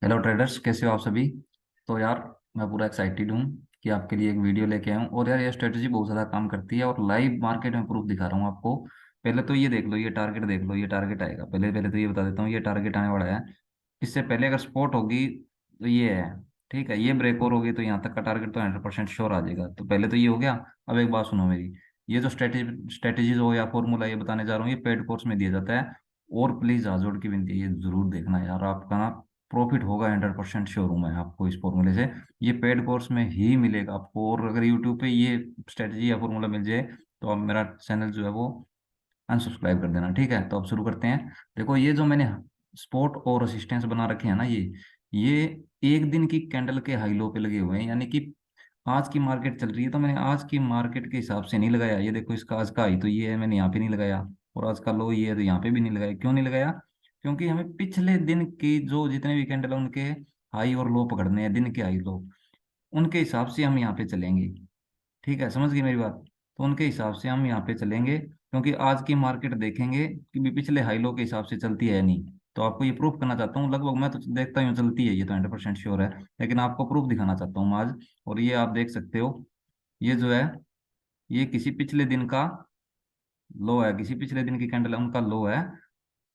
Hello traders, कैसे हो आप सभी। तो यार, मैं पूरा एक्साइटेड हूँ कि आपके लिए एक वीडियो लेके आया हूँ। और यार, ये स्ट्रेटजी बहुत ज़्यादा काम करती है और लाइव मार्केट में प्रूफ दिखा रहा हूँ आपको। पहले तो ये देख लो, ये टारगेट देख लो, ये टारगेट आएगा। पहले पहले तो ये बता देता हूँ, ये टारगेट आने वाला है। इससे पहले अगर सपोर्ट होगी तो ये है। ठीक है, ये ब्रेक और होगी तो यहाँ तक का टारगेट तो 100% श्योर आ जाएगा। तो पहले तो ये हो गया। अब एक बात सुनो मेरी। ये जो स्ट्रेटेजीज हो या फॉर्मूला ये बताने जा रहा हूँ, ये पेड कोर्स में दिया जाता है। और प्लीज हाथ जोड़ की विनती है, ये जरूर देखना यार, आपका ना प्रॉफिट होगा। 100% श्योर हूँ मैं आपको इस फॉर्मूले से। ये पेड कोर्स में ही मिलेगा आपको। और अगर यूट्यूब पे ये स्ट्रेटजी या फॉर्मूला मिल जाए तो आप मेरा चैनल जो है वो अनसब्सक्राइब कर देना। ठीक है, तो अब शुरू करते हैं। देखो, ये जो मैंने स्पॉट और रेसिस्टेंस बना रखे हैं ना, ये एक दिन की कैंडल के हाई लो पे लगे हुए हैं। यानी कि आज की मार्केट चल रही है तो मैंने आज की मार्केट के हिसाब से नहीं लगाया। ये देखो, इसका आज का हाई तो ये है, मैंने यहाँ पे नहीं लगाया। और आज का लो ये है तो यहाँ पे भी नहीं लगाया। क्यों नहीं लगाया? क्योंकि हमें पिछले दिन की जो जितने भी कैंडल है उनके हाई और लो पकड़ने हैं, दिन के हाई लो। उनके हिसाब से हम यहाँ पे चलेंगे। ठीक है, समझ गई मेरी बात। तो उनके हिसाब से हम यहाँ पे चलेंगे, क्योंकि आज की मार्केट देखेंगे कि भी पिछले हाई लो के हिसाब से चलती है या नहीं। तो आपको ये प्रूफ करना चाहता हूँ। लगभग मैं तो देखता हूँ चलती है, ये तो 100% श्योर है। लेकिन आपको प्रूफ दिखाना चाहता हूँ मैं आज। और ये आप देख सकते हो, ये जो है, ये किसी पिछले दिन का लो है, किसी पिछले दिन की कैंडल है उनका लो है।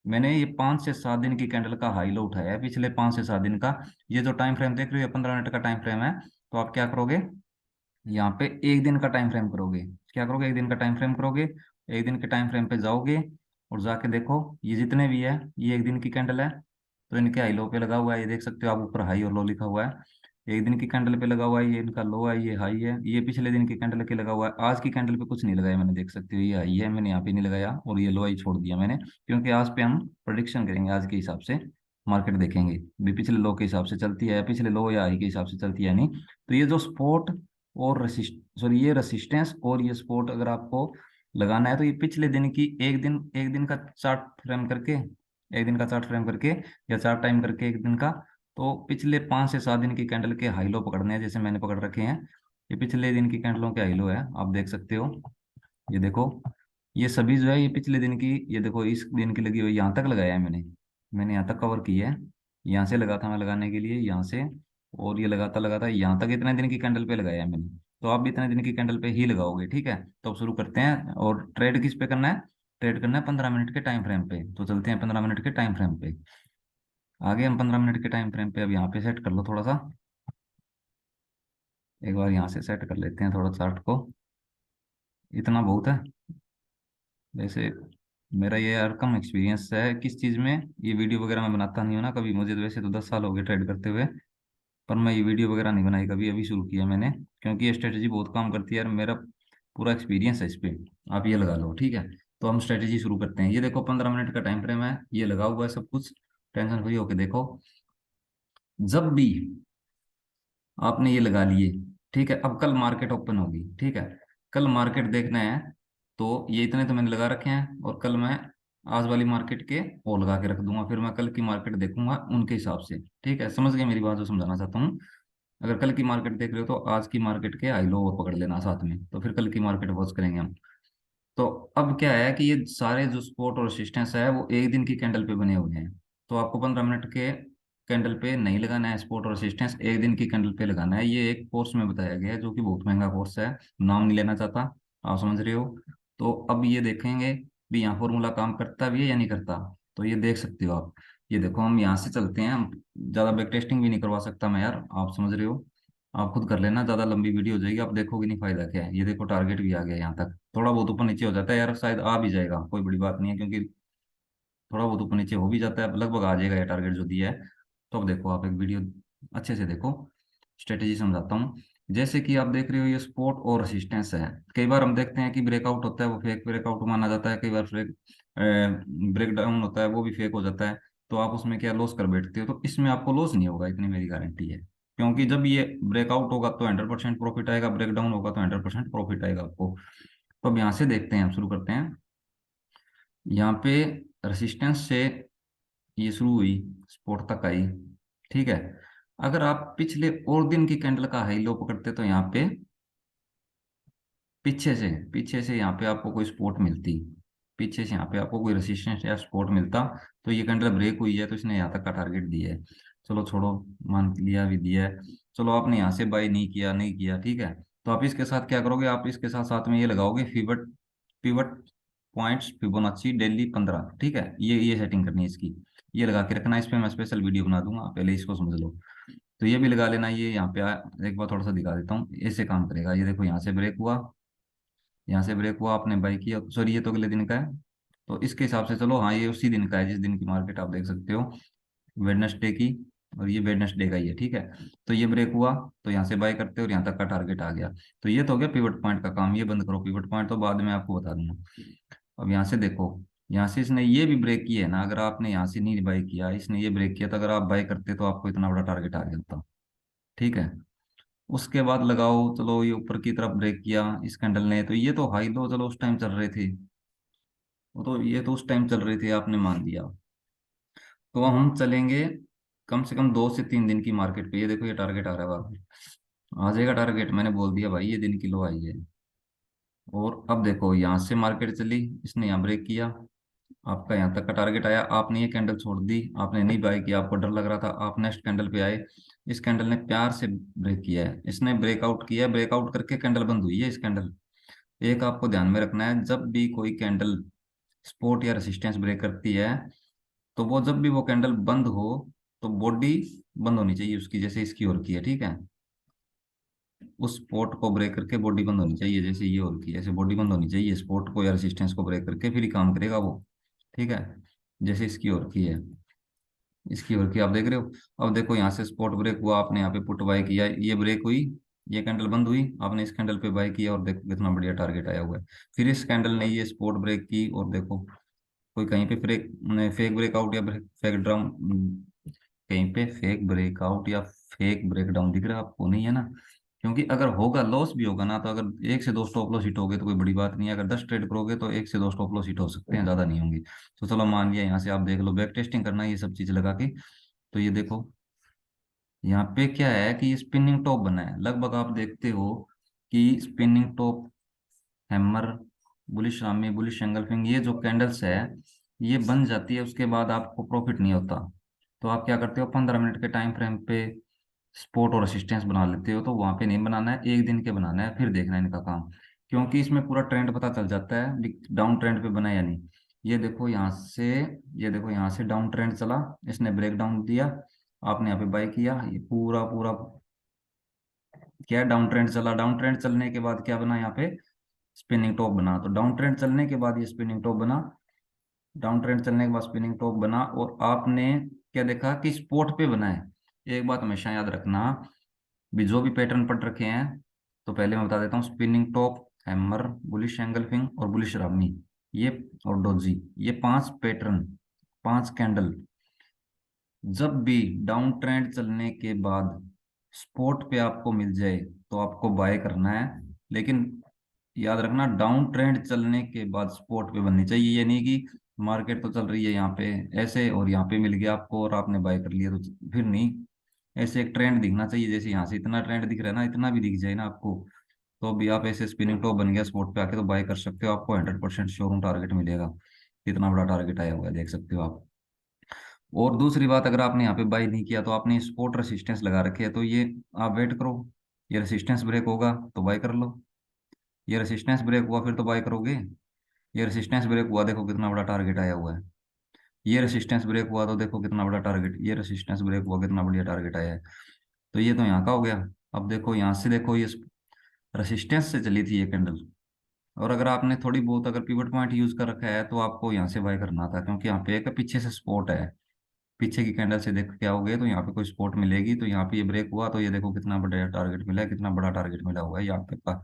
मैंने ये 5 से 7 दिन की कैंडल का हाई लो उठाया है, पिछले 5 से 7 दिन का। ये जो टाइम फ्रेम देख रहे हो, 15 मिनट का टाइम फ्रेम है। तो आप क्या करोगे, यहाँ पे एक दिन का टाइम फ्रेम करोगे। क्या करोगे, एक दिन का टाइम फ्रेम करोगे। एक दिन के टाइम फ्रेम पे जाओगे और जाके देखो, ये जितने भी है ये एक दिन की कैंडल है। तो इनके हाई लो पे लगा हुआ है, ये देख सकते हो आप, ऊपर हाई और लो लिखा हुआ है। एक दिन की कैंडल पे लगा हुआ है, ये इनका लो है, ये हाई है। ये पिछले दिन की कैंडल के लगा हुआ है, आज की कैंडल पे कुछ नहीं लगाया मैंने, देख सकते हो ये हाई है, मैंने यहाँ पे नहीं लगाया। और ये लो ही छोड़ दिया मैंने, क्योंकि आज पे हम प्रोडिक्शन करेंगे, आज के हिसाब से मार्केट देखेंगे भी पिछले लो के हिसाब से चलती है, पिछले लो या हाई के हिसाब से चलती है नहीं। तो ये जो स्पोर्ट और ये रेसिस्टेंस और ये सपोर्ट अगर आपको लगाना है तो ये पिछले दिन की एक दिन का चार्ट फ्रेम करके, एक दिन का चार्ट फ्रेम करके या चार्ट टाइम करके एक दिन का। तो पिछले 5 से 7 दिन की कैंडल के हाई लो पकड़ने हैं, जैसे मैंने पकड़ रखे हैं। ये पिछले दिन की कैंडलों के हाई लो है, आप देख सकते हो। ये देखो, ये सभी जो है ये पिछले दिन की, ये देखो इस दिन की लगी हुई, यहाँ तक लगाया है मैंने यहाँ तक कवर की है। यहाँ से लगा था मैं लगाने के लिए, यहाँ से। और ये लगाता लगाता यहाँ तक इतने दिन की कैंडल पे लगाया है मैंने। तो आप भी इतने दिन की कैंडल पे ही लगाओगे। ठीक है, तो अब शुरू करते हैं। और ट्रेड किस पे करना है? ट्रेड करना है 15 मिनट के टाइम फ्रेम पे। तो चलते हैं 15 मिनट के टाइम फ्रेम पे। आगे हम 15 मिनट के टाइम फ्रेम पे अब यहाँ पे सेट कर लो थोड़ा सा। एक बार यहाँ से सेट कर लेते हैं थोड़ा चार्ट को। इतना बहुत है वैसे। मेरा ये यार कम एक्सपीरियंस है किस चीज़ में, ये वीडियो वगैरह मैं बनाता नहीं हूँ ना कभी। मुझे तो वैसे तो 10 साल हो गए ट्रेड करते हुए, पर मैं ये वीडियो वगैरह नहीं बनाई कभी, अभी शुरू किया मैंने। क्योंकि ये स्ट्रेटजी बहुत काम करती है यार, मेरा पूरा एक्सपीरियंस है इस पे। आप ये लगा लो, ठीक है। तो हम स्ट्रेटजी शुरू करते हैं। ये देखो, 15 मिनट का टाइम फ्रेम है, ये लगा हुआ है सब कुछ। टेंशन फ्री होके देखो। जब भी आपने ये लगा लिए, ठीक है, अब कल मार्केट ओपन होगी, ठीक है। कल मार्केट देखना है। तो ये इतने तो मैंने लगा रखे हैं, और कल मैं आज वाली मार्केट के वो लगा के रख दूंगा, फिर मैं कल की मार्केट देखूंगा उनके हिसाब से। ठीक है, समझ गए मेरी बात जो समझाना चाहता हूँ। अगर कल की मार्केट देख रहे हो तो आज की मार्केट के हाई लो और पकड़ लेना साथ में, तो फिर कल की मार्केट वॉच करेंगे हम। तो अब क्या है कि ये सारे जो सपोर्ट और रेसिस्टेंस है वो एक दिन की कैंडल पे बने हुए हैं। तो आपको 15 मिनट के कैंडल पे नहीं लगाना है सपोर्ट और रेसिस्टेंस, एक दिन की कैंडल पे लगाना है। ये एक कोर्स में बताया गया है जो कि बहुत महंगा कोर्स है, नाम नहीं लेना चाहता, आप समझ रहे हो। तो अब ये देखेंगे भी यहाँ फॉर्मूला काम करता भी है या नहीं करता। तो ये देख सकते हो आप। ये देखो, हम यहाँ से चलते हैं। हम ज़्यादा बैक टेस्टिंग भी नहीं करवा सकता मैं यार, आप समझ रहे हो। आप खुद कर लेना, ज़्यादा लंबी वीडियो हो जाएगी, आप देखोगे नहीं फायदा क्या है। ये देखो, टारगेट भी आ गया यहाँ तक। थोड़ा बहुत ऊपर नीचे हो जाता है यार, शायद आ भी जाएगा, कोई बड़ी बात नहीं है, क्योंकि थोड़ा बहुत ऊपर नीचे हो भी जाता है, लगभग आ जाएगा ये टारगेट जो दिया है। तो अब देखो, आप एक वीडियो अच्छे से देखो, स्ट्रेटेजी समझाता हूँ। जैसे कि आप देख रहे हो, ये सपोर्ट और रेसिस्टेंस है। कई बार हम देखते हैं कि ब्रेकआउट होता है वो फेक ब्रेकआउट माना जाता है, कई बार फेक ब्रेक डाउन होता है वो भी फेक हो जाता है। तो आप उसमें क्या लॉस कर बैठते हो, तो इसमें आपको लॉस नहीं होगा, इतनी मेरी गारंटी है। क्योंकि जब ये ब्रेकआउट होगा तो 100% प्रॉफिट आएगा, ब्रेक डाउन होगा तो 100% प्रॉफिट आएगा आपको। तो अब यहाँ से देखते हैं, हम शुरू करते हैं। यहाँ पे रेसिस्टेंस से ये शुरू हुई, स्पॉट तक आई, ठीक है। अगर आप पिछले और दिन की कैंडल का हाई लो पकड़ते तो यहाँ पे पीछे से यहाँ पे आपको कोई सपोर्ट मिलती, पीछे से यहाँ पे आपको कोई रेसिस्टेंस या सपोर्ट मिलता। तो ये कैंडल ब्रेक हुई है तो इसने यहाँ तक का टारगेट दिया है। चलो छोड़ो, मान लिया भी दिया है। चलो आपने यहाँ से बाई नहीं किया, नहीं किया, ठीक है। तो आप इसके साथ क्या करोगे, आप इसके साथ साथ में ये लगाओगे pivot, pivot points Fibonacci daily 15, ठीक है। ये सेटिंग करनी है इसकी, ये लगा के रखना। इस पे मैं स्पेशल वीडियो बना दूंगा, पहले इसको समझ लो। तो ये भी लगा लेना। ये यहाँ पे एक बार थोड़ा सा दिखा देता हूँ, ऐसे काम करेगा। ये देखो, यहाँ से ब्रेक हुआ, यहाँ से ब्रेक हुआ, आपने बाई किया, सॉरी ये तो अगले दिन का है। तो इसके हिसाब से चलो, हाँ ये उसी दिन का है जिस दिन की मार्केट आप देख सकते हो, वेडनेसडे की। और ये वेडनेसडे का ही है, ठीक है। तो ये ब्रेक हुआ, तो यहाँ से बाय करते हो और यहाँ तक का टारगेट आ गया। तो ये तो हो गया पिवट पॉइंट का काम। ये बंद करो, पिवट पॉइंट तो बाद में आपको बता दूंगा। अब यहाँ से देखो, यहाँ से इसने ये भी ब्रेक किया है ना, अगर आपने यहाँ से नहीं बाय किया, इसने ये ब्रेक किया, तो अगर आप बाय करते तो आपको इतना बड़ा टारगेट आ गया था, ठीक है। उसके बाद लगाओ, चलो ये ऊपर की तरफ ब्रेक किया इस कैंडल ने, तो ये तो हाई लो चलो उस टाइम चल रहे थे, वो तो ये तो उस टाइम चल रहे थे, आपने मान लिया। तो हम चलेंगे कम से कम 2 से 3 दिन की मार्केट पे। ये देखो, ये टारगेट आ रहा है बार, आ जाएगा टारगेट, मैंने बोल दिया भाई, ये दिन की लो आई है। और अब देखो, यहाँ से मार्केट चली, इसने यहाँ ब्रेक किया, आपका यहाँ तक का टारगेट आया, आपने ये कैंडल छोड़ दी, आपने नहीं बाय किया, आपको डर लग रहा था, आप नेक्स्ट कैंडल पे आए। इस कैंडल ने प्यार से ब्रेक किया है, इसने ब्रेकआउट किया है, ब्रेकआउट करके कैंडल बंद हुई है इस कैंडल। एक आपको ध्यान में रखना है, जब भी कोई कैंडल सपोर्ट या रेसिस्टेंस ब्रेक करती है, तो वो जब भी वो कैंडल बंद हो, तो बॉडी बंद होनी चाहिए उसकी, जैसे इसकी और की है, ठीक है। उस स्पोर्ट को ब्रेक करके बॉडी बंद होनी चाहिए, जैसे ये और की, ऐसे बॉडी बंद होनी चाहिए, स्पोर्ट को या रेसिस्टेंस को ब्रेक करके फिर ही काम करेगा वो, ठीक है। जैसे इसकी और की है, इसकी और की आप देख रहे हो। अब देखो, यहाँ से स्पॉट ब्रेक हुआ, आपने यहाँ पे पुट बाय किया, ये ब्रेक हुई, ये कैंडल बंद हुई, आपने इस कैंडल पे बाय किया, और देखो कितना बढ़िया टारगेट आया हुआ है। फिर इस कैंडल ने ये स्पॉट ब्रेक की, और देखो कोई कहीं पे ब्रेक, फेक ब्रेकआउट या फेक डाउन, कहीं पे फेक ब्रेकआउट या फेक ब्रेकडाउन दिख रहा है आपको, नहीं है ना। क्योंकि अगर होगा, लॉस भी होगा ना, तो अगर 1 से 2 स्टॉप लॉस हिट हो गए तो कोई बड़ी बात नहीं है। अगर 10 ट्रेड करोगे तो 1 से 2 स्टॉप लॉस हिट हो सकते हैं, ज्यादा नहीं होंगी। तो चलो मान लिया, यहाँ से आप देख लो, बैक टेस्टिंग करना है ये सब चीज लगा के। तो ये देखो, यहाँ पे क्या है कि स्पिनिंग टॉप बना है, लगभग आप देखते हो कि spinning top, hammer, bullish Rami, bullish engulfing, ये जो कैंडल्स है, ये बन जाती है, उसके बाद आपको प्रॉफिट नहीं होता। तो आप क्या करते हो, 15 मिनट के टाइम फ्रेम पे सपोर्ट और रेसिस्टेंस बना लेते हो। तो वहां पे नहीं बनाना है, एक दिन के बनाना है, फिर देखना है इनका काम। क्योंकि इसमें पूरा ट्रेंड पता चल जाता है, डाउन ट्रेंड पे बना है या नहीं। ये देखो यहाँ से, ये देखो यहाँ से डाउन ट्रेंड चला, इसने ब्रेक डाउन दिया, आपने यहाँ पे बाय किया, ये पूरा पूरा क्या, डाउन ट्रेंड चला, डाउन ट्रेंड चलने के बाद क्या बना यहाँ पे, स्पिनिंग टॉप बना। तो डाउन ट्रेंड चलने के बाद ये स्पिनिंग टॉप बना, डाउन ट्रेंड चलने के बाद स्पिनिंग टॉप बना, और आपने क्या देखा कि स्पॉट पे बना है। एक बात हमेशा याद रखना, भी जो भी पैटर्न पढ़ रखे हैं, तो पहले मैं बता देता हूँ, spinning top, hammer, bullish engulfing और बुलिश रामी, ये और डोजी, ये 5 पैटर्न, 5 कैंडल, जब भी डाउन ट्रेंड चलने के बाद स्पॉट पे आपको मिल जाए तो आपको बाय करना है। लेकिन याद रखना, डाउन ट्रेंड चलने के बाद स्पॉट पे बननी चाहिए। ये नहीं कि मार्केट तो चल रही है यहाँ पे ऐसे, और यहाँ पे मिल गया आपको और आपने बाय कर लिया, तो फिर नहीं। ऐसे एक ट्रेंड दिखना चाहिए, जैसे यहाँ से इतना ट्रेंड दिख रहा है ना, इतना भी दिख जाए ना आपको, तो भी आप ऐसे स्पिनिंग टॉप बन गया स्पॉट पे आके तो बाय कर सकते हो, आपको 100% शोरूम टारगेट मिलेगा। इतना बड़ा टारगेट आया हुआ है, देख सकते हो आप। और दूसरी बात, अगर आपने यहाँ पे बाई नहीं किया, तो आपने सपोर्ट रेसिस्टेंस लगा रखे है, तो ये आप वेट करो, ये रेसिस्टेंस ब्रेक होगा तो बाई कर लो। ये रेसिस्टेंस ब्रेक हुआ फिर तो बाई करोगे। ये रेसिस्टेंस ब्रेक हुआ, देखो कितना बड़ा टारगेट आया हुआ है। ये रेसिस्टेंस ब्रेक हुआ तो देखो कितना बड़ा टारगेट, ये रेसिस्टेंस ब्रेक हुआ कितना बढ़िया टारगेट आया है। तो ये तो यहाँ का हो गया। अब देखो यहाँ से, देखो ये रेसिस्टेंस से चली थी ये कैंडल, और अगर आपने थोड़ी बहुत अगर पिवट पॉइंट यूज कर रखा है, तो आपको यहाँ से बाय करना था, क्योंकि यहाँ पे एक पीछे से सपोर्ट है। पीछे की कैंडल से देख क्या हो गया, तो यहाँ पे कोई सपोर्ट मिलेगी, तो यहाँ पे ये ब्रेक हुआ, तो ये देखो कितना बड़ा टारगेट मिला है, कितना बड़ा टारगेट मिला हुआ है यहाँ पे का।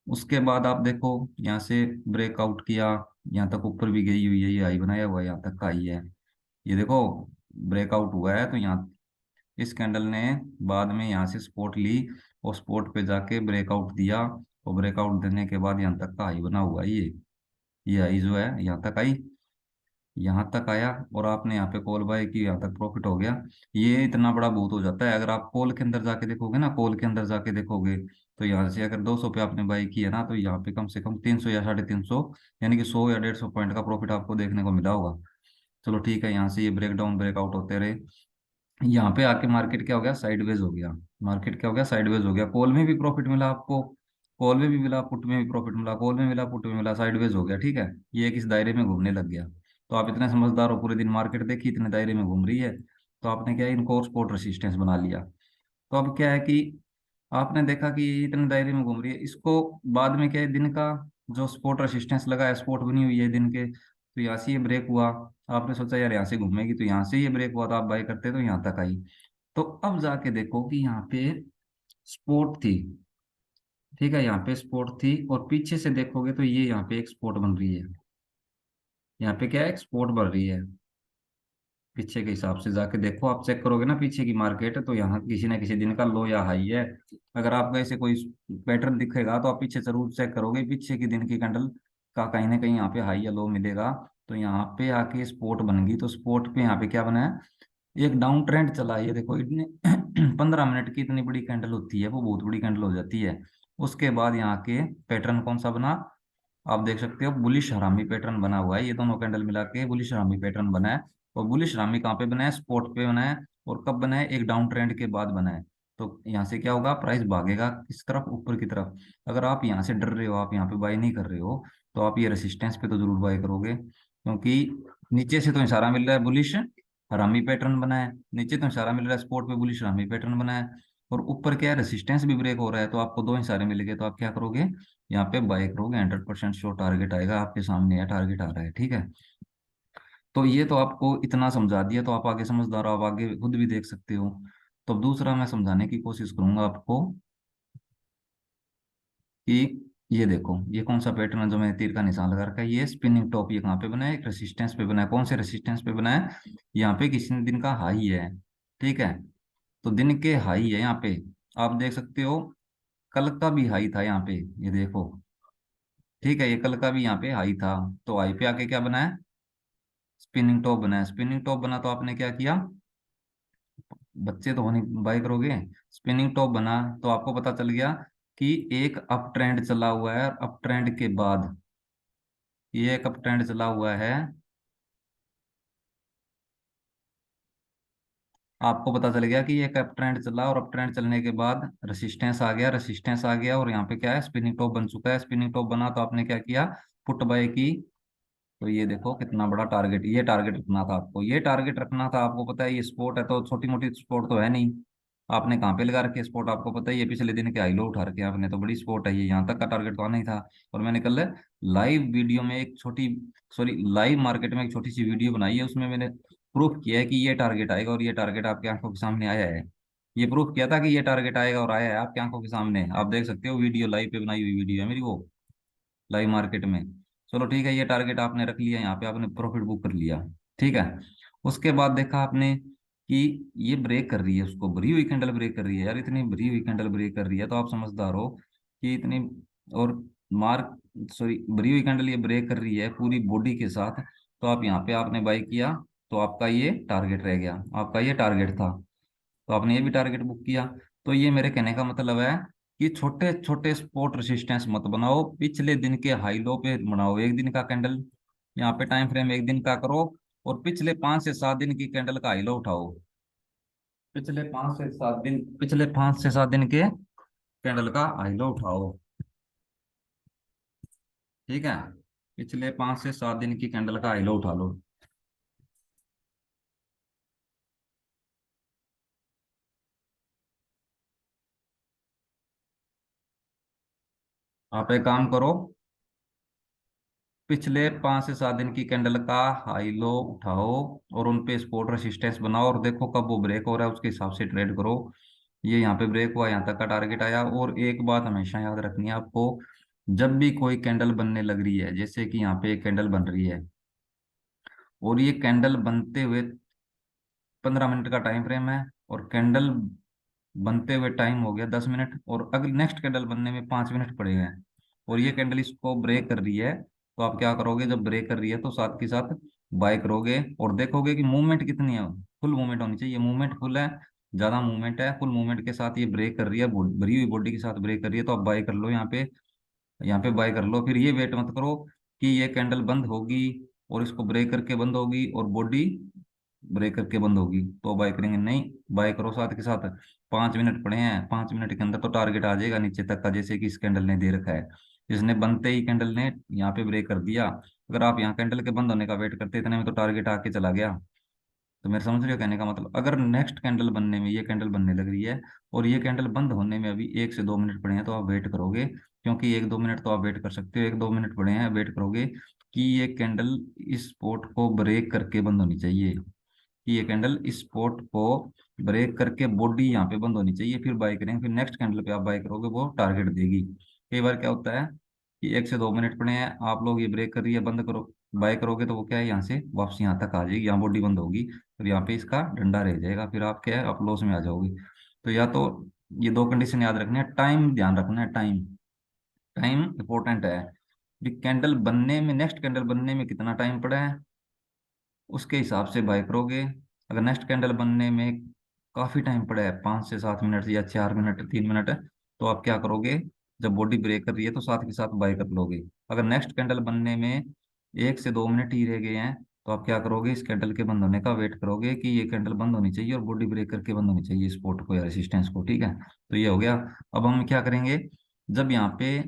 उसके बाद आप देखो, यहाँ से ब्रेकआउट किया, यहाँ तक ऊपर भी गई हुई है, ये हाई बनाया हुआ है, यहाँ तक का हाई है। ये देखो ब्रेकआउट हुआ है, तो यहाँ इस कैंडल ने बाद में यहाँ से सपोर्ट ली, और सपोर्ट पे जाके ब्रेकआउट दिया, और ब्रेकआउट देने के बाद यहाँ तक का हाई बना हुआ है ये हाई जो है यहाँ तक आई, यहाँ तक आया, और आपने यहाँ पे कॉल बाय की, यहाँ तक प्रॉफिट हो गया। ये इतना बड़ा बहुत हो जाता है। अगर आप कॉल के अंदर जाके देखोगे ना, कॉल के अंदर जाके देखोगे, तो यहाँ से अगर 200 पे आपने बाय किया ना, तो यहाँ पे कम से कम 300 या 350, यानी कि 100 या 150 पॉइंट का प्रॉफिट आपको देखने को मिला होगा। चलो ठीक है, यहाँ से ये ब्रेकडाउन ब्रेकआउट होते रहे, यहाँ पे आके मार्केट क्या हो गया, साइडवेज हो गया। मार्केट क्या हो गया, साइडवेज हो गया। कॉल में भी प्रॉफिट मिला आपको, कॉल में भी मिला, पुट में भी प्रॉफिट मिला, कॉल में मिला, पुट में मिला, साइडवेज हो गया। ठीक है, ये एक इस दायरे में घूमने लग गया। तो आप इतने समझदार हो, पूरे दिन मार्केट देखी, इतने दायरे में घूम रही है, तो आपने क्या, इनको सपोर्ट रेसिस्टेंस बना लिया। तो अब क्या है कि आपने देखा कि ये इतने दायरे में घूम रही है, इसको बाद में क्या है, दिन का जो सपोर्ट रेसिस्टेंस लगा है, सपोर्ट बनी हुई है दिन के, तो यहाँ से ये ब्रेक हुआ। आपने सोचा यार यहाँ से घूमेगी, तो यहाँ से ये ब्रेक हुआ, तो आप बाय करते तो यहाँ तक आई। तो अब जाके देखो कि यहाँ पे सपोर्ट थी। ठीक है, यहाँ पे सपोर्ट थी, और पीछे से देखोगे तो ये यहाँ पे एक सपोर्ट बन रही है। यहाँ पे क्या है, एक सपोर्ट बन रही है। पीछे के हिसाब से जाके देखो, आप चेक करोगे ना पीछे की मार्केट, तो यहाँ किसी ना किसी दिन का लो या हाई है। अगर आपको ऐसे कोई पैटर्न दिखेगा, तो आप पीछे जरूर चेक करोगे, पीछे की दिन की कैंडल का कहीं ना कहीं यहाँ पे हाई या लो मिलेगा। तो यहाँ पे आके स्पोर्ट बन गई, तो स्पोर्ट पे यहाँ पे क्या बना है, एक डाउन ट्रेंड चला है। ये देखो, इतने 15 मिनट की इतनी बड़ी कैंडल होती है, वो बहुत बड़ी कैंडल हो जाती है। उसके बाद यहाँ के पैटर्न कौन सा बना, आप देख सकते हो, बुलिश हरामी पैटर्न बना हुआ है। ये दोनों कैंडल मिला के बुलिश हरामी पैटर्न बना है। और बुलिश हरामी कहाँ पे बना है, स्पॉट पे बना है। और कब बना है, एक डाउन ट्रेंड के बाद बना है। तो यहाँ से क्या होगा, प्राइस भागेगा किस तरफ, ऊपर की तरफ। अगर आप यहाँ से डर रहे हो, आप यहाँ पे बाय नहीं कर रहे हो, तो आप ये रेसिस्टेंस पे तो जरूर बाय करोगे, क्योंकि नीचे से तो इशारा मिल रहा है बुलिश हरामी पैटर्न बना है, नीचे तो इशारा मिल रहा है स्पॉट पे बुलिश हरामी पैटर्न बना है, और ऊपर क्या है, रेसिस्टेंस भी ब्रेक हो रहा है। तो आपको दो इशारे मिल गए, तो आप क्या करोगे, यहाँ पे बाय करोगे। 100% श्योर टारगेट आएगा, आपके सामने है, टारगेट आ रहा है। ठीक है, तो ये तो आपको इतना समझा दिया, तो आप आगे समझदार हो, आप आगे खुद भी देख सकते हो। तो अब दूसरा मैं समझाने की कोशिश करूंगा आपको कि ये देखो, ये कौन सा पैटर्न है जो मैंने तीर का निशान लगा रखा है, ये स्पिनिंग टॉप। ये कहाँ पे बना है, एक रेसिस्टेंस पे बना है। कौन से रेसिस्टेंस पे बना है, यहाँ पे किसी ने दिन का हाई है। ठीक है, तो दिन के हाई है यहाँ पे, आप देख सकते हो। कल का भी हाई था यहाँ पे, ये देखो। ठीक है, ये कल का भी यहाँ पे हाई था। तो हाई पे आके क्या बना है, स्पिनिंग टॉप बना है। स्पिनिंग टॉप बना, तो आपने क्या किया, बच्चे तो होने बाय करोगे। स्पिनिंग टॉप बना, तो आपको पता चल गया कि एक अप ट्रेंड चला हुआ है, और अप ट्रेंड के बाद ये एक अप ट्रेंड चला हुआ है। आपको पता चल गया कि ये एक अप ट्रेंड चला, और अप ट्रेंड चलने के बाद रेसिस्टेंस आ गया, रेसिस्टेंस आ गया, और यहाँ पे क्या है, स्पिनिंग टॉप बन चुका है। स्पिनिंग टॉप बना, तो आपने क्या किया, पुट बाय की। तो ये देखो कितना बड़ा टारगेट, ये टारगेट रखना था आपको, ये टारगेट रखना था। आपको पता है ये स्पोर्ट है, तो छोटी मोटी स्पोर्ट तो है नहीं। आपने कहाँ पे लगा रखी है स्पोर्ट, आपको पता है, ये पिछले दिन के हाई लो उठा रखे हैं आपने, तो बड़ी स्पोर्ट है ये, यहाँ तक का टारगेट तो आना ही था। और मैंने कल लाइव वीडियो में एक छोटी, सॉरी, लाइव मार्केट में एक छोटी सी वीडियो बनाई है, उसमें मैंने प्रूफ किया है कि ये टारगेट आएगा, और ये टारगेट आपकी आंखों के सामने आया है। ये प्रूफ किया था कि ये टारगेट आएगा, और आया है आपकी आंखों के सामने, आप देख सकते हो। वीडियो लाइव पे बनाई हुई वीडियो है मेरी वो, लाइव मार्केट में। चलो ठीक है, ये टारगेट आपने रख लिया, यहाँ पे आपने प्रॉफिट बुक कर लिया। ठीक है, उसके बाद देखा आपने कि ये ब्रेक कर रही है, उसको भरी हुई कैंडल ब्रेक कर रही है। यार इतनी भरी हुई कैंडल ब्रेक कर रही है, तो आप समझदार हो कि इतनी, और मार्क, सॉरी, भरी हुई कैंडल ये ब्रेक कर रही है पूरी बॉडी के साथ। तो आप यहाँ पे आपने बाई किया, तो आपका ये टारगेट रह गया, आपका ये टारगेट था, तो आपने ये भी टारगेट बुक किया। तो ये मेरे कहने का मतलब है कि छोटे छोटे स्पॉट रेसिस्टेंस मत बनाओ, पिछले दिन के हाई लो पे बनाओ। एक दिन का कैंडल, यहाँ पे टाइम फ्रेम एक दिन का करो, और पिछले 5 से 7 दिन की कैंडल का हाई लो उठाओ। पिछले 5 से 7 दिन के कैंडल का हाई लो उठाओ। ठीक है, पिछले 5 से 7 दिन की कैंडल का हाई लो उठा लो। आप एक काम करो, पिछले 5 से 7 दिन की कैंडल का हाई लो उठाओ, और उन पे सपोर्ट रेसिस्टेंस बनाओ, और देखो कब वो ब्रेक हो रहा है, उसके हिसाब से ट्रेड करो। ये यहाँ पे ब्रेक हुआ, यहाँ तक का टारगेट आया। और एक बात हमेशा याद रखनी है आपको, जब भी कोई कैंडल बनने लग रही है, जैसे कि यहाँ पे एक कैंडल बन रही है, और ये कैंडल बनते हुए 15 मिनट का टाइम फ्रेम है, और कैंडल बनते हुए टाइम हो गया 10 मिनट, और अगर नेक्स्ट कैंडल बनने में 5 मिनट पड़े हैं, और ये कैंडल इसको ब्रेक कर रही है, तो आप क्या करोगे, जब ब्रेक कर रही है तो साथ के साथ बाय करोगे, और देखोगे कि मूवमेंट कितनी है। फुल मूवमेंट होनी चाहिए, मूवमेंट फुल है, ज्यादा मूवमेंट है, फुल मूवमेंट के साथ ये ब्रेक कर रही है, भरी हुई बॉडी के साथ ब्रेक कर रही है, तो आप बाय कर लो यहाँ पे। यहाँ पे बाय कर लो, फिर ये वेट मत करो कि ये कैंडल बंद होगी और इसको ब्रेक करके बंद होगी और बॉडी ब्रेक करके बंद होगी तो बाय करेंगे, नहीं बाय करो साथ के साथ। 5 मिनट पड़े हैं, 5 मिनट के अंदर तो टारगेट आ जाएगा नीचे तक का, जैसे कि इस कैंडल ने दे रखा है। इसने बनते ही कैंडल ने यहाँ पे ब्रेक कर दिया, अगर आप यहाँ कैंडल के बंद होने का वेट करते इतने में तो टारगेट आके चला गया। तो मेरे समझ रहे हो कहने का मतलब, अगर नेक्स्ट कैंडल बनने में, ये कैंडल बनने लग रही है और ये कैंडल बंद होने में अभी 1 से 2 मिनट पड़े हैं, तो आप वेट करोगे, क्योंकि 1-2 मिनट तो आप वेट कर सकते हो, 1-2 मिनट पड़े हैं वेट करोगे कि ये कैंडल इस स्पॉट को ब्रेक करके बंद होनी चाहिए, कि ये कैंडल इस स्पॉट को ब्रेक करके बॉडी यहाँ पे बंद होनी चाहिए, फिर बाय करेंगे, फिर नेक्स्ट कैंडल पे आप बाय करोगे, वो टारगेट देगी। कई बार क्या होता है कि 1 से 2 मिनट पड़े हैं, आप लोग ये ब्रेक कर रही है, बंद करो, बाय करोगे तो वो क्या है, यहाँ से वापस यहाँ तक आ जाएगी, यहाँ बॉडी बंद होगी, फिर यहाँ पे इसका डंडा रह जाएगा, फिर आप क्या है, आप लॉस में आ जाओगे। तो या तो ये दो कंडीशन याद रखना है, टाइम ध्यान रखना है, टाइम, टाइम इंपॉर्टेंट है। कैंडल बनने में, नेक्स्ट कैंडल बनने में कितना टाइम पड़ा है, उसके हिसाब से बाय करोगे। अगर नेक्स्ट कैंडल बनने में काफी टाइम पड़ा है, 5 से 7 मिनट या 4 मिनट, 3 मिनट, तो आप क्या करोगे, जब बॉडी ब्रेक कर रही है तो साथ के साथ बाय कर लोगे। अगर नेक्स्ट कैंडल बनने में 1 से 2 मिनट ही रह गए हैं, तो आप क्या करोगे, इस कैंडल के बंद होने का वेट करोगे कि ये कैंडल बंद होनी चाहिए और बॉडी ब्रेक करके बंद होनी चाहिए सपोर्ट को या रेसिस्टेंस को, ठीक है। तो ये हो गया। अब हम क्या करेंगे, जब यहाँ पे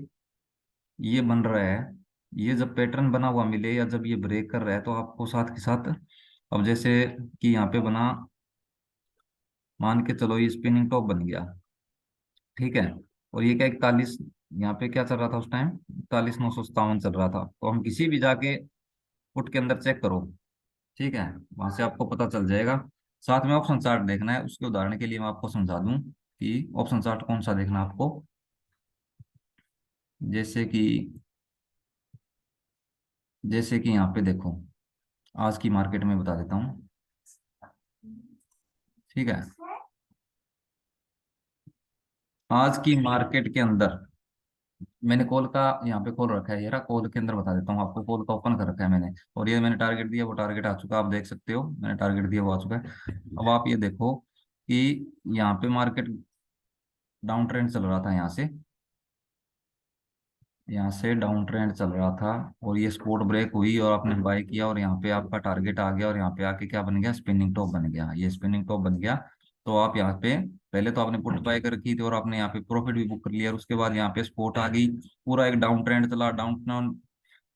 ये बन रहा है, ये जब पैटर्न बना हुआ मिले या जब ये ब्रेक कर रहा है, तो आपको साथ के साथ, अब जैसे कि यहाँ पे बना, मान के चलो ये स्पिनिंग टॉप बन गया, ठीक है, और ये क्या 41, यहाँ पे क्या चल रहा था उस टाइम, 41,957 चल रहा था, तो हम किसी भी जाके पुट के अंदर चेक करो, ठीक है, वहां से आपको पता चल जाएगा। साथ में ऑप्शन चार्ट देखना है, उसके उदाहरण के लिए मैं आपको समझा दूं कि ऑप्शन चार्ट कौन सा देखना है आपको। जैसे कि, जैसे कि यहाँ पे देखो, आज की मार्केट में बता देता हूँ, ठीक है, आज की मार्केट के अंदर मैंने कॉल का यहाँ पे कॉल रखा है, ये रहा कॉल के अंदर बता देता हूँ आपको, कॉल का ओपन कर रखा है मैंने, और ये मैंने टारगेट दिया, वो टारगेट आ चुका है, आप देख सकते हो मैंने टारगेट दिया वो आ चुका है। अब आप ये देखो कि यहाँ पे मार्केट डाउन ट्रेंड चल रहा था, यहाँ से डाउन ट्रेंड चल रहा था, और ये स्पॉट ब्रेक हुई और आपने बाय किया, और यहाँ पे आपका टारगेट आ गया, और यहाँ पे आके क्या बन गया, स्पिनिंग टॉप बन गया, ये स्पिनिंग टॉप बन गया। तो आप यहाँ पे पहले तो आपने पुट बाय कर रखी थी और आपने यहाँ पे प्रॉफिट भी बुक कर लिया, और उसके बाद यहाँ पे स्पॉट आ गई, पूरा एक डाउन ट्रेंड चला,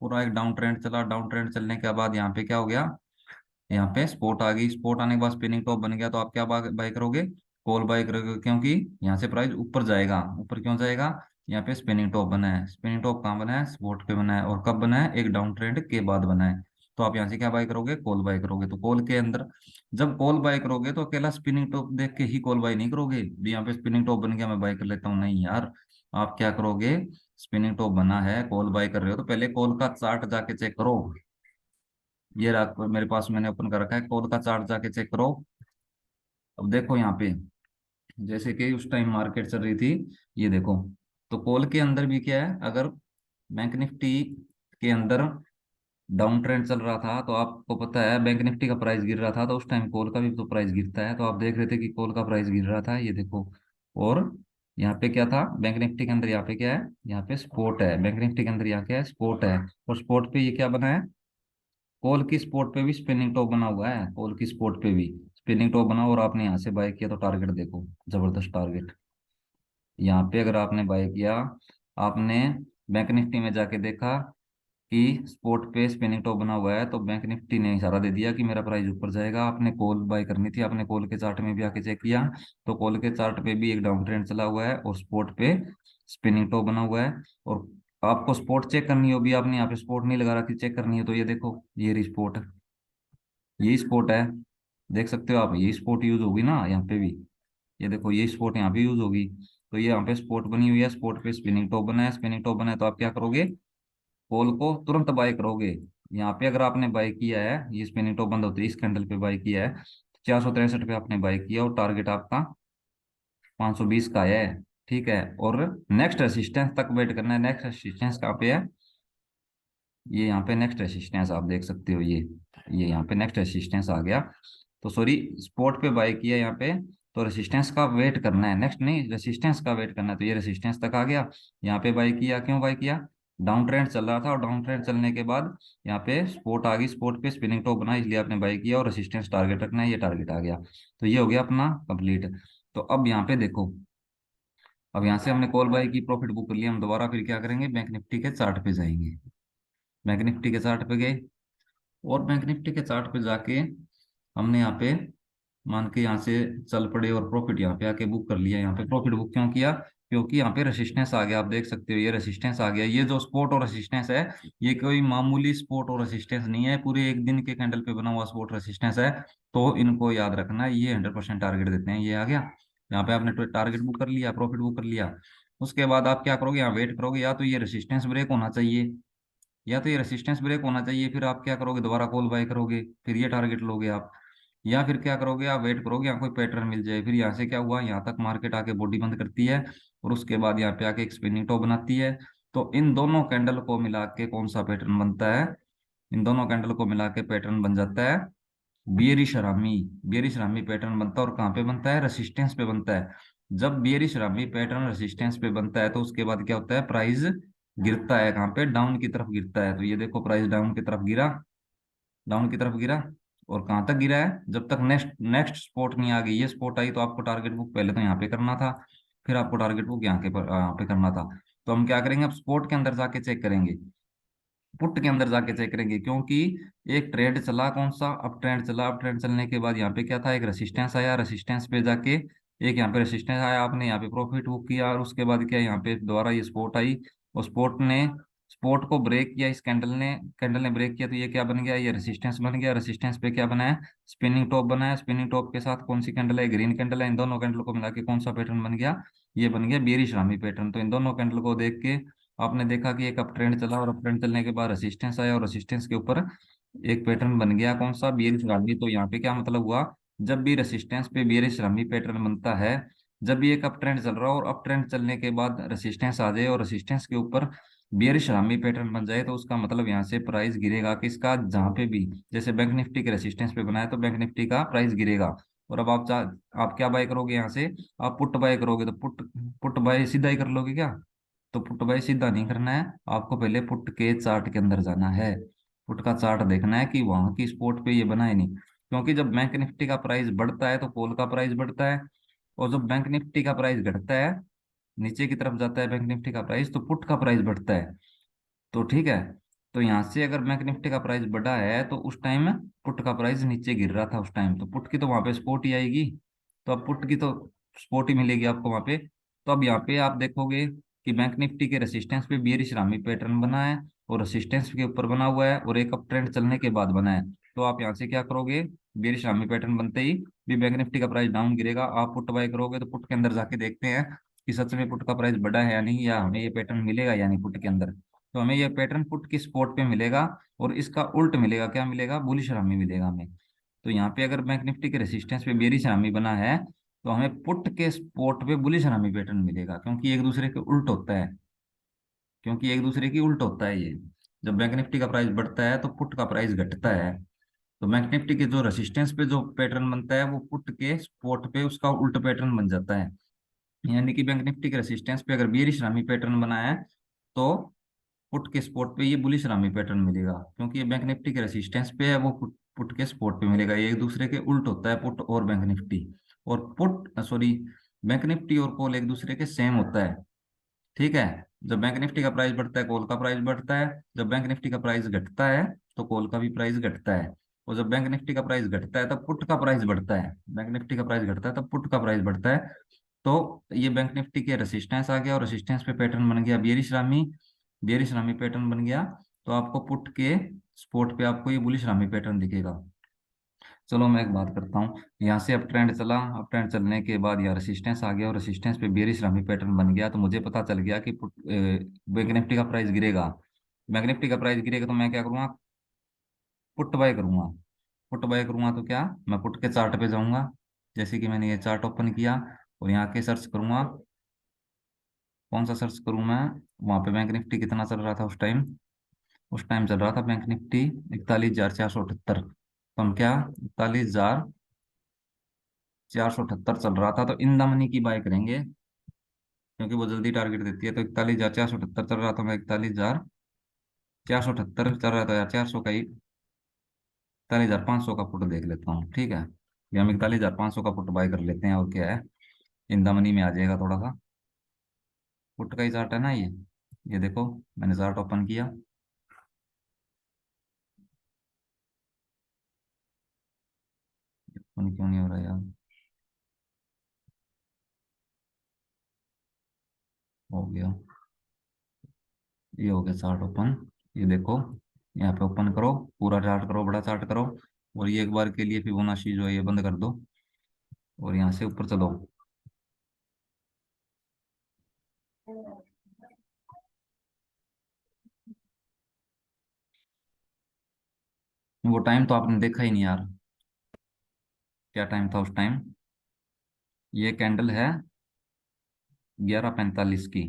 पूरा एक डाउन ट्रेंड चला, डाउन ट्रेंड चलने के बाद यहाँ पे क्या हो गया, यहाँ पे स्पॉट आ गई, स्पॉट आने के बाद स्पिनिंग टॉप बन गया, तो आप क्या बाय करोगे, कॉल बाय करोगे, क्योंकि यहाँ से प्राइस ऊपर जाएगा, ऊपर क्यों जाएगा, यहाँ पे स्पिनिंग टॉप बना है, स्पिनिंग टॉप कहाँ बना है, स्पॉट पे बना है, और कब बना है, एक डाउन ट्रेंड के बाद बना है। तो आप यहाँ से क्या बाय करोगे, कॉल बाय करोगे। तो कॉल के अंदर जब कॉल बाय करोगे तो अकेला स्पिनिंग टॉप देख के ही कॉल बाय नहीं करोगे, भी यहाँ पे स्पिनिंग टॉप बन गया मैं बाय कर लेता हूँ, नहीं यार, आप क्या करोगे, स्पिनिंग टॉप बना है, कॉल बाय कर रहे हो, तो पहले कॉल का चार्ट जाके चेक करो। ये रहा मेरे पास, मैंने ओपन कर रखा है, कॉल का चार्ट जाके चेक करो। अब देखो यहाँ पे, जैसे कि उस टाइम मार्केट चल रही थी, ये देखो, तो कॉल के अंदर भी क्या है, अगर बैंक निफ्टी के अंदर डाउन ट्रेंड चल रहा था, तो आपको पता है बैंक निफ्टी का प्राइस गिर रहा था, तो उस टाइम कॉल का भी तो प्राइस गिरता है, तो आप देख रहे थे कि कॉल का प्राइस गिर रहा था, ये देखो। और यहाँ पे क्या था, बैंक निफ्टी के अंदर यहाँ पे क्या है, यहाँ पे स्पोर्ट है, बैंक निफ्टी के अंदर यहाँ क्या है, स्पोर्ट है, और स्पोर्ट पे ये क्या बना है, कॉल की स्पॉट पे भी स्पिनिंग टॉप बना हुआ है, कॉल की स्पॉट पे भी स्पिनिंग टॉप बना, और आपने यहाँ से बाय किया, तो टारगेट देखो, जबरदस्त टारगेट। यहाँ पे अगर आपने बाय किया, आपने बैंक निफ्टी में जाके देखा कि स्पॉट पे स्पिनिंग टॉप बना हुआ है, तो बैंक निफ्टी ने इशारा दे दिया कि मेरा प्राइस ऊपर जाएगा, आपने कॉल बाय करनी थी, आपने कॉल के चार्ट में भी आके चेक किया, तो कॉल के चार्ट पे भी एक डाउन ट्रेंड चला हुआ है, और स्पॉट पे स्पिनिंग टॉप बना हुआ है। और आपको स्पॉट चेक करनी हो भी, आपने यहाँ पे स्पॉट नहीं लगा रखी, चेक करनी है, तो ये देखो, ये रही स्पॉट, यही स्पॉट है, देख सकते हो आप, यही स्पॉट यूज होगी ना यहाँ पे भी, ये देखो ये स्पॉट यहाँ पे यूज होगी। तो ये यहाँ पे स्पॉट बनी हुई है, स्पॉट पे स्पिनिंग टॉप बना है, स्पिनिंग टॉप बना है, तो आप क्या करोगे, कॉल को तुरंत बाय करोगे। यहाँ पे अगर आपने बाय किया है, ये स्पिनिंग टॉप बंद होती है, इस कैंडल पे बाय किया है, 463 पे आपने बाय किया, और टारगेट आपका 520 का है, ठीक है। और नेक्स्ट रेसिस्टेंस तक वेट करना है, नेक्स्ट रेसिस्टेंस कहाँ पे है, ये यहाँ पे नेक्स्ट रेसिस्टेंस आप देख सकते हो, ये यहाँ पे नेक्स्ट रेसिस्टेंस आ गया, तो सॉरी, स्पॉट पे बाय किया यहाँ पे, तो रेसिस्टेंस का वेट करना है, नेक्स्ट नहीं रेसिस्टेंस का वेट करना है, तो ये रेसिस्टेंस तक आ गया, यहाँ पे बाय किया, क्यों बाय किया, डाउन ट्रेंड चल रहा था, और डाउन ट्रेंड चलने के बाद यहाँ पे स्पोर्ट आ गई, स्पोर्ट पे स्पिनिंग टॉप बना, इसलिए आपने बाई किया, और रेसिस्टेंस टारगेट रखना है, ये टारगेट आ गया। तो ये हो गया अपना कंप्लीट। तो अब यहाँ पे देखो, अब यहाँ से हमने कॉल बाई की, प्रॉफिट बुक कर लिया, हम दोबारा फिर क्या करेंगे, बैंक निफ्टी के चार्ट पे जाएंगे। बैंक निफ्टी के चार्ट पे गए, और बैंक निफ्टी के चार्ट पे जाके हमने यहाँ पे मान के यहाँ से चल पड़े, और प्रॉफिट यहाँ पे आके बुक कर लिया। यहाँ पे प्रॉफिट बुक क्यों किया, क्योंकि यहाँ पे रेसिस्टेंस आ गया, आप देख सकते हो ये रेसिस्टेंस आ गया। ये जो स्पोर्ट और रेसिस्टेंस है, ये कोई मामूली स्पोर्ट और रेसिस्टेंस नहीं है, पूरे एक दिन के कैंडल पे बना हुआ स्पोर्ट रेसिस्टेंस है। तो इनको याद रखना, ये 100% टारगेट देते हैं। ये आ गया, यहाँ पे आपने टारगेट बुक कर लिया, प्रॉफिट बुक कर लिया। उसके बाद आप क्या करोगे, यहाँ वेट करोगे, या तो ये रेसिस्टेंस ब्रेक होना चाहिए, या तो ये रेसिस्टेंस ब्रेक होना चाहिए, फिर आप क्या करोगे, दोबारा कॉल बाय करोगे, फिर ये टारगेट लोगे आप। या फिर क्या करोगे, आप वेट करोगे यहाँ कोई पैटर्न मिल जाए, फिर यहाँ से क्या हुआ, यहाँ तक मार्केट आके बॉडी बंद करती है, और उसके बाद यहाँ पे आके एक स्पिनिंग टॉप बनाती है। तो इन दोनों कैंडल को मिला के कौन सा पैटर्न बनता है, इन दोनों कैंडल को मिला के पैटर्न बन जाता है bearish Rami. Bearish Rami pattern बनता है, और कहाँ पे बनता है, रेसिस्टेंस पे बनता है। जब बियरिश रामी पैटर्न रेसिस्टेंस पे बनता है, तो उसके बाद क्या होता है, प्राइस गिरता है, कहाँ पे, डाउन की तरफ गिरता है। तो ये देखो प्राइस डाउन की तरफ गिरा, डाउन की तरफ गिरा, और कहाँ तक गिरा है, जब तक नेक्स्ट नेक्स्ट स्पॉट नहीं आ गई। ये स्पॉट आई तो आपको टारगेट बुक पहले तो यहाँ पे करना था, फिर आपको टारगेट बुक यहाँ पे करना था। तो हम क्या करेंगे, अब स्पॉट के अंदर जाके चेक करेंगे, पुट के अंदर जाके चेक करेंगे, क्योंकि एक ट्रेंड चला, कौन सा, अप ट्रेंड चला। अप ट्रेंड चलने के बाद यहाँ पे क्या था, एक रेसिस्टेंस आया, रेसिस्टेंस पे जाके एक यहाँ पे रेसिस्टेंस आया, आपने यहाँ पे प्रॉफिट बुक किया, और उसके बाद क्या, यहाँ पे दोबारा ये स्पोर्ट आई, और स्पोर्ट को ब्रेक किया, इस कैंडल ने ब्रेक किया, तो ये क्या बन गया, ये रेसिस्टेंस बन गया। रेसिस्टेंस पे क्या बना है, स्पिनिंग टॉप बना है। स्पिनिंग टॉप के साथ कौन सी कैंडल है, ग्रीन कैंडल है। इन दोनों कैंडल को मिला के कौन सा पैटर्न बन गया, ये बन गया बेरिश रामी पैटर्न। तो इन दोनों कैंडल को देख के आपने देखा कि एक अप ट्रेंड चला, और अप ट्रेंड चलने के बाद रेसिस्टेंस आया, और रेसिस्टेंस के ऊपर एक पैटर्न बन गया, कौन सा, बेरिश रामी। तो यहाँ पे क्या मतलब हुआ, जब भी रेसिस्टेंस पे बेरिश रामी पैटर्न बनता है, जब भी एक अप ट्रेंड चल रहा हो, और अप ट्रेंड चलने के बाद रेसिस्टेंस आ जाए, और रेसिस्टेंस के ऊपर बेरिश रामी पैटर्न बन जाए, तो उसका मतलब यहाँ से प्राइस गिरेगा किसका, जहाँ पे भी, जैसे बैंक निफ्टी के रेसिस्टेंस पे बनाया, तो बैंक निफ्टी का प्राइस गिरेगा। और अब आप क्या बाय करोगे, यहाँ से आप पुट बाय करोगे, तो पुट पुट बाय सीधा ही कर लोगे क्या। तो पुट बाय सीधा नहीं करना है, आपको पहले पुट के चार्ट के अंदर जाना है, पुट का चार्ट देखना है कि वहां की स्पोर्ट पे ये बना है नहीं। क्योंकि जब बैंक निफ्टी का प्राइस बढ़ता है, तो कॉल का प्राइस बढ़ता है, और जब बैंक निफ्टी का प्राइस घटता है, नीचे की तरफ जाता है बैंक निफ्टी का प्राइस, तो पुट का प्राइस बढ़ता है। तो ठीक है, तो यहाँ से अगर बैंक निफ्टी का प्राइस बढ़ा है, तो उस टाइम पुट का प्राइस नीचे गिर रहा था उस टाइम, तो पुट की तो वहां पे स्पोर्ट ही आएगी। तो अब पुट की तो स्पोर्ट ही मिलेगी आपको वहां पे। तो अब यहाँ पे आप देखोगे कि बैंक निफ्टी के रेसिस्टेंस पे बेयरिश रामी पैटर्न बना है, और रेसिस्टेंस के ऊपर बना हुआ है, और एक अप ट्रेंड चलने के बाद बना है। तो आप यहाँ से क्या करोगे, बेयरिश रामी पैटर्न बनते ही भी बैंक निफ्टी का प्राइस डाउन गिरेगा, आप पुट बाय करोगे। तो पुट के अंदर जाके देखते हैं कि सच में पुट का प्राइस बढ़ा है या नहीं, या हमें ये पैटर्न मिलेगा या नहीं पुट के अंदर। तो हमें ये पैटर्न पुट की स्पॉट पे मिलेगा, और इसका उल्ट मिलेगा, क्या मिलेगा, बुलिश रामी मिलेगा हमें। तो यहाँ पे अगर बैंक निफ्टी के रेसिस्टेंस पे बेरिश रामी बना है, तो हमें पुट के स्पॉट पे बुलिश रामी पैटर्न मिलेगा, क्योंकि एक दूसरे के उल्ट होता है, क्योंकि एक दूसरे की उल्ट होता है ये। जब बैंक निफ्टी का प्राइस बढ़ता है, तो पुट का प्राइस घटता है। तो बैंक निफ्टी के जो रेसिस्टेंस पे जो पैटर्न बनता है, वो पुट के स्पॉट पे उसका उल्ट पैटर्न बन जाता है। यानी कि बैंक निफ्टी के रेसिस्टेंस पे अगर बेरिश रामी पैटर्न बना है, तो पुट के स्पॉट पे ये बुलिश रामी पैटर्न मिलेगा, क्योंकि ये बैंक निफ्टी के रेसिस्टेंस पे है, वो पुट के स्पॉट पे मिलेगा। ये एक दूसरे के उल्ट होता है, पुट और बैंक निफ्टी। और पुट सॉरी, बैंक निफ्टी और कॉल एक दूसरे के सेम होता है। ठीक है, जब बैंक निफ्टी का प्राइस बढ़ता है, कॉल का प्राइस बढ़ता है। जब बैंक निफ्टी का प्राइस घटता है, तो कॉल का भी प्राइस घटता है। और जब बैंक निफ्टी का प्राइस घटता है, तब पुट का प्राइस बढ़ता है। बैंक निफ्टी का प्राइस घटता है, तब पुट का प्राइस बढ़ता है। तो ये बैंक निफ्टी के रेसिस्टेंस आ गया, और रेसिस्टेंस पे पैटर्न बन गया bearish harami, bearish harami pattern बन गया। तो आपको पुट के स्पॉट पे आपको ये बुलिश रामी पैटर्न दिखेगा। चलो मैं एक बात करता हूँ, यहाँ से अप ट्रेंड चला, अप ट्रेंड चलने के बाद यहाँ रेसिस्टेंस आ गया, और रेसिस्टेंस पे बेरिश रामी पैटर्न बन गया, तो मुझे पता चल गया कि बैंक निफ्टी का प्राइस गिरेगा। बैंक निफ्टी का प्राइस गिरेगा, तो मैं क्या करूँगा, पुट बाय करूंगा। पुट बाय करूंगा तो क्या, मैं पुट के चार्ट पे जाऊंगा, जैसे कि मैंने ये चार्ट ओपन किया, और यहाँ के सर्च करूंगा, कौन सा सर्च करूं मैं, वहां पे बैंक निफ्टी कितना चल रहा था उस टाइम, उस टाइम चल रहा था बैंक निफ्टी 41,478। तो हम क्या, 41,478 चल रहा था, तो इन द मनी की बाय करेंगे। क्योंकि वो जल्दी टारगेट देती है। तो 41,478 चल रहा था, मैं 41,478 चल रहा था यार, 400 का ही 41,500 का पुट देख लेता हूँ, ठीक है। ये हम 41,500 का पुट बाय कर लेते हैं, और क्या है, इन द मनी में आ जाएगा थोड़ा सा। पुट का ही चार्ट है ना ये देखो, मैंने चार्ट ओपन किया। ओपन क्यों नहीं हो रहा यार? हो गया, ये हो गया चार्ट ओपन। ये देखो, यहाँ पे ओपन करो, पूरा चार्ट करो, बड़ा चार्ट करो। और ये एक बार के लिए फिबोनाची जो है ये बंद कर दो, और यहाँ से ऊपर चलो। वो टाइम तो आपने देखा ही नहीं यार, क्या टाइम था उस टाइम। ये कैंडल है 11:45 की,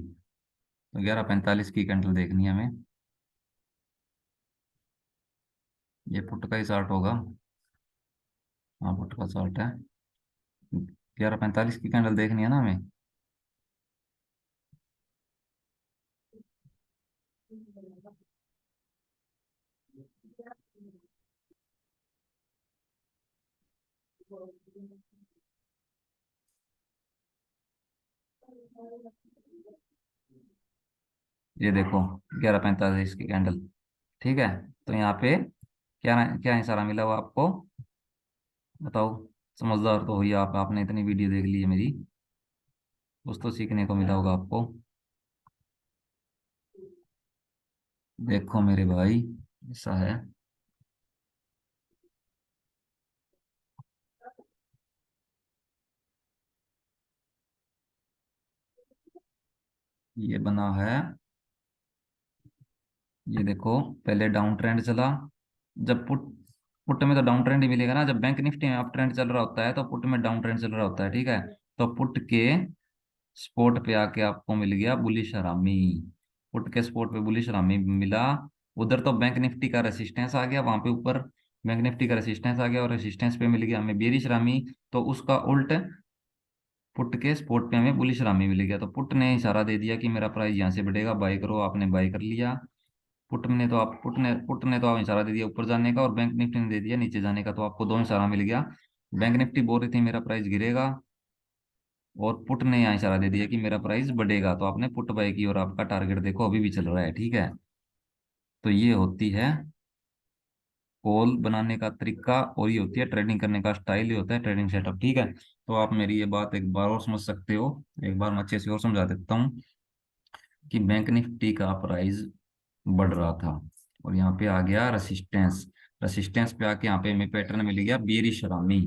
तो 11:45 की कैंडल देखनी है हमें। ये पुट का ही चार्ट होगा। हाँ, पुट का चार्ट है। 11:45 की कैंडल देखनी है ना हमें। ये देखो, 11:45 की कैंडल, ठीक है। तो यहाँ पे क्या क्या इशारा मिला हुआ आपको, बताओ। समझदार तो हुई आप, आपने इतनी वीडियो देख ली है मेरी, कुछ तो सीखने को मिला होगा आपको। देखो मेरे भाई, ऐसा है। ये बना है, ये देखो, पहले डाउन ट्रेंड चला। जब पुट पुट में तो डाउन ट्रेंड ही मिलेगा ना, जब बैंक निफ्टी में अप ट्रेंड चल रहा होता है तो पुट में डाउन ट्रेंड चल रहा होता है, ठीक है। तो पुट के स्पोर्ट पे आके आपको मिल गया बुलिश हरामी। पुट के स्पोर्ट पे बुलिश हरामी मिला। उधर तो बैंक निफ्टी का रेसिस्टेंस आ गया, वहां पे ऊपर बैंक निफ्टी का रेसिस्टेंस आ गया, और रेसिस्टेंस पे मिल गया हमें बेरिश रामी। तो उसका उल्ट पुट के स्पोर्ट पे हमें बुलिश रामी मिल गया। तो पुट ने इशारा दे दिया कि मेरा प्राइस यहाँ से बढ़ेगा, बाय करो, आपने बाय कर लिया। पुट ने तो आप इशारा दे दिया ऊपर जाने का, और बैंक निफ्टी ने दे दिया नीचे जाने का, तो आपको दो इशारा मिल गया। बैंक निफ्टी बोल रही थी मेरा प्राइस गिरेगा, और पुट ने यहाँ इशारा दे दिया कि मेरा प्राइस बढ़ेगा, तो आपने पुट बाय की, और आपका टारगेट देखो अभी भी चल रहा है, ठीक है। तो ये होती है कॉल बनाने का तरीका, और ये होती है ट्रेडिंग करने का स्टाइल, ये होता है ट्रेडिंग सेटअप, ठीक है। तो आप मेरी ये बात एक बार और समझ सकते हो, एक बार मैं अच्छे से और समझा देता हूँ, कि बैंक निफ्टी का प्राइस बढ़ रहा था, और यहाँ पे आ गया रेसिस्टेंस। रेसिस्टेंस पे आके यहाँ पे हमें पैटर्न मिल गया बेरिश रामी,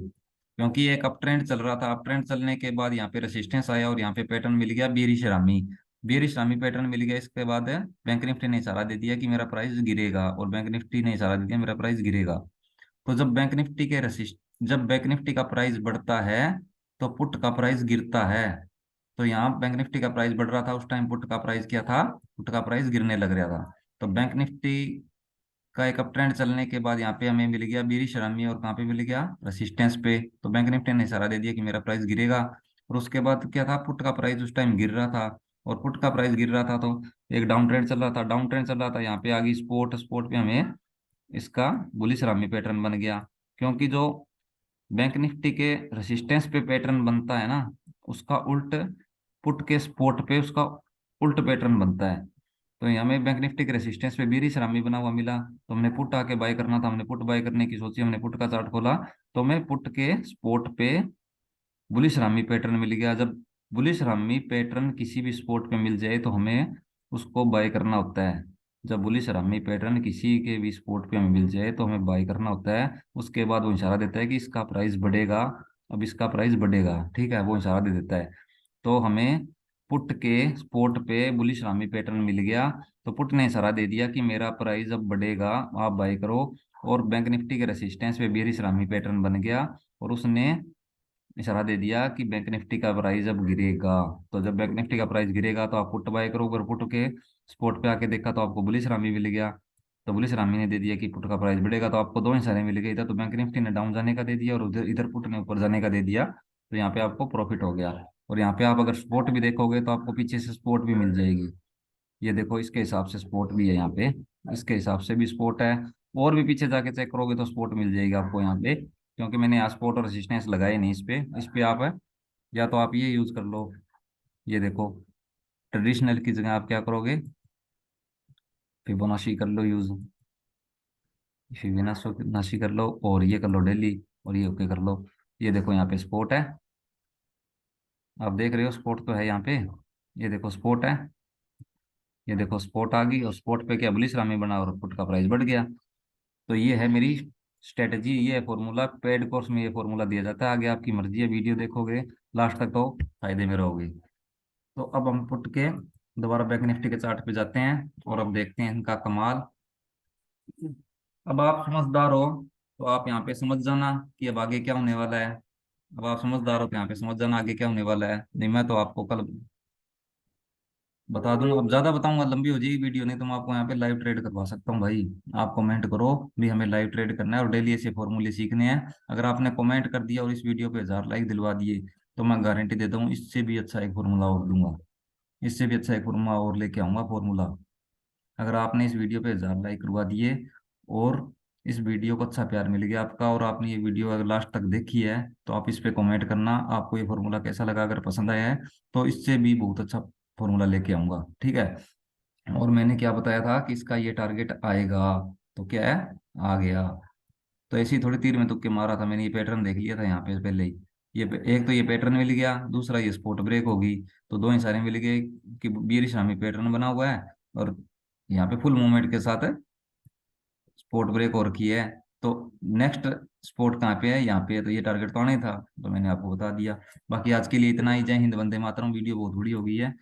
क्योंकि एक अप ट्रेंड चल रहा था। अप ट्रेंड चलने के बाद यहाँ पे रेसिस्टेंस आया, और यहाँ पे पैटर्न मिल गया bearish harami. Bearish harami pattern मिल गया, इसके बाद बैंक निफ्टी ने इशारा दे दिया कि मेरा प्राइस गिरेगा, और बैंक निफ्टी ने इशारा दे दिया मेरा प्राइस गिरेगा। तो जब बैंक निफ्टी का प्राइस बढ़ता है तो पुट का प्राइस गिरता है। तो यहाँ बैंक निफ्टी का प्राइस बढ़ रहा था, उस टाइम पुट का प्राइस क्या था, पुट का प्राइस गिरने लग रहा था। तो बैंक निफ्टी का एक अप ट्रेंड चलने के बाद यहाँ पे हमें मिल गया बेरिश रमी, और कहाँ पे मिल गया, रेसिस्टेंस पे। तो बैंक निफ्टी ने इशारा दे दिया कि मेरा प्राइस गिरेगा। और उसके बाद क्या था, पुट का प्राइस उस टाइम गिर रहा था, और पुट का प्राइस गिर रहा था तो एक डाउन ट्रेंड चल रहा था, डाउन ट्रेंड चल रहा था। यहाँ पे आ गई स्पोर्ट, स्पोर्ट पे हमें इसका बुलिश रामी पैटर्न बन गया। क्योंकि जो बैंक निफ्टी के रेसिस्टेंस पे पैटर्न बनता है ना, उसका उल्ट पुट के स्पोर्ट पे उसका उल्ट पैटर्न बनता है। तो यहाँ हमें बैंक निफ्टी के रेसिस्टेंस पे बीरी सरामी बना हुआ मिला, तो हमने पुट आके बाय करना था, हमने पुट बाय करने की सोची, हमने पुट का चार्ट खोला, तो हमें पुट के स्पोर्ट पे बुलिश रामी पैटर्न मिल गया। जब बुलिश रामी पैटर्न किसी भी स्पोर्ट पे मिल जाए तो हमें उसको बाय करना होता है। जब बुलिश रामी पैटर्न किसी के भी स्पोर्ट पे हमें मिल जाए तो हमें बाय करना होता है। उसके बाद वो इशारा देता है कि इसका प्राइस बढ़ेगा, अब इसका प्राइस बढ़ेगा, ठीक है, वो इशारा दे देता है। तो हमें पुट के स्पोर्ट पे बुलिश रामी पैटर्न मिल गया, तो पुट ने इशारा दे दिया कि मेरा प्राइस अब बढ़ेगा, आप बाय करो। और बैंक निफ्टी के रेसिस्टेंस पे बेरिश रामी पैटर्न बन गया, और उसने इशारा दे दिया कि बैंक निफ्टी का प्राइस अब गिरेगा। तो जब बैंक निफ्टी का प्राइस गिरेगा तो आप पुट बाय करो, अगर पुट के स्पॉट पे आके देखा तो आपको बुलिश रामी मिल गया। तो बुलिश रामी ने दे दिया कि पुट का प्राइस बढ़ेगा, तो आपको दो इशारे मिल गए, इधर तो बैंक निफ्टी ने डाउन जाने का दे दिया, और उधर इधर पुट ने ऊपर जाने का दे दिया। तो यहाँ पे आपको प्रॉफिट हो गया। और यहाँ पे आप अगर स्पोर्ट भी देखोगे तो आपको पीछे से स्पोर्ट भी मिल जाएगी। ये देखो इसके हिसाब से स्पोर्ट भी है यहाँ पे, इसके हिसाब से भी स्पोर्ट है। और भी पीछे जाके चेक करोगे तो स्पोर्ट मिल जाएगी आपको यहाँ पे, क्योंकि मैंने यहाँ स्पोर्ट और रेजिस्टेंस लगाए नहीं इस पे आप है, या तो आप ये यूज कर लो। ये देखो, ट्रेडिशनल की जगह आप क्या करोगे, फिबोनाची कर लो यूज, फिबोनाची कर लो, और ये कर लो डेली, और ये ओके कर लो। ये देखो यहाँ पे स्पोर्ट है, आप देख रहे हो स्पोर्ट तो है यहाँ पे। ये देखो स्पोर्ट है, ये देखो स्पोर्ट आ गई, और स्पोर्ट पे क्या बुलिश रामी बना और पुट का प्राइस बढ़ गया। तो ये है मेरी स्ट्रेटजी, ये है फॉर्मूला। पेड कोर्स में ये फॉर्मूला दिया जाता है, आगे आपकी मर्जी है, वीडियो देखोगे लास्ट तक तो फायदे में रहोगे। तो अब हम पुट के दोबारा बैंक निफ्टी के चार्ट पे जाते हैं और अब देखते हैं इनका कमाल। अब आप समझदार हो तो आप यहाँ पे समझ जाना कि अब आगे क्या होने वाला है। अब आप समझदार हो तो यहाँ पे समझ जाना आगे क्या होने वाला है, नहीं मैं तो आपको कल बता दूंगा। अब ज्यादा बताऊंगा लंबी हो जाएगी वीडियो, नहीं तो मैं आपको यहाँ पे लाइव ट्रेड करवा सकता हूँ भाई। आप कमेंट करो भी हमें लाइव ट्रेड करना है और डेली ऐसे फॉर्मूले सीखने हैं। अगर आपने कमेंट कर दिया और इस वीडियो पे 1000 लाइक दिलवा दिए तो मैं गारंटी देता हूँ इससे भी अच्छा एक फॉर्मूला और दूंगा, इससे भी अच्छा एक फॉर्मूला और लेके आऊंगा फॉर्मूला। अगर आपने इस वीडियो पे 1000 लाइक करवा दिए और इस वीडियो को अच्छा प्यार मिल गया आपका, और आपने ये वीडियो अगर लास्ट तक देखी है तो आप इस पे कमेंट करना आपको ये फॉर्मूला कैसा लगा। अगर पसंद आया है तो इससे भी बहुत अच्छा फॉर्मूला लेके आऊंगा, ठीक है। और मैंने क्या बताया था कि इसका ये टारगेट आएगा, तो क्या है, आ गया। तो ऐसे ही थोड़ी तीर में तुक्के मारा था मैंने, ये पैटर्न देख लिया था यहाँ पे पहले ही। एक तो ये पैटर्न मिल गया, दूसरा ये स्पॉट ब्रेक होगी, तो दो ही सारे मिल गए कि बीरिश हमें पैटर्न बना हुआ है और यहाँ पे फुल मूवमेंट के साथ स्पॉट ब्रेक और की है। तो नेक्स्ट स्पॉट कहाँ पे है, यहाँ पे है, तो ये टारगेट तो आना ही था, तो मैंने आपको बता दिया। बाकी आज के लिए इतना ही। जय हिंद, वंदे मातरम। वीडियो बहुत बड़ी हो गई है।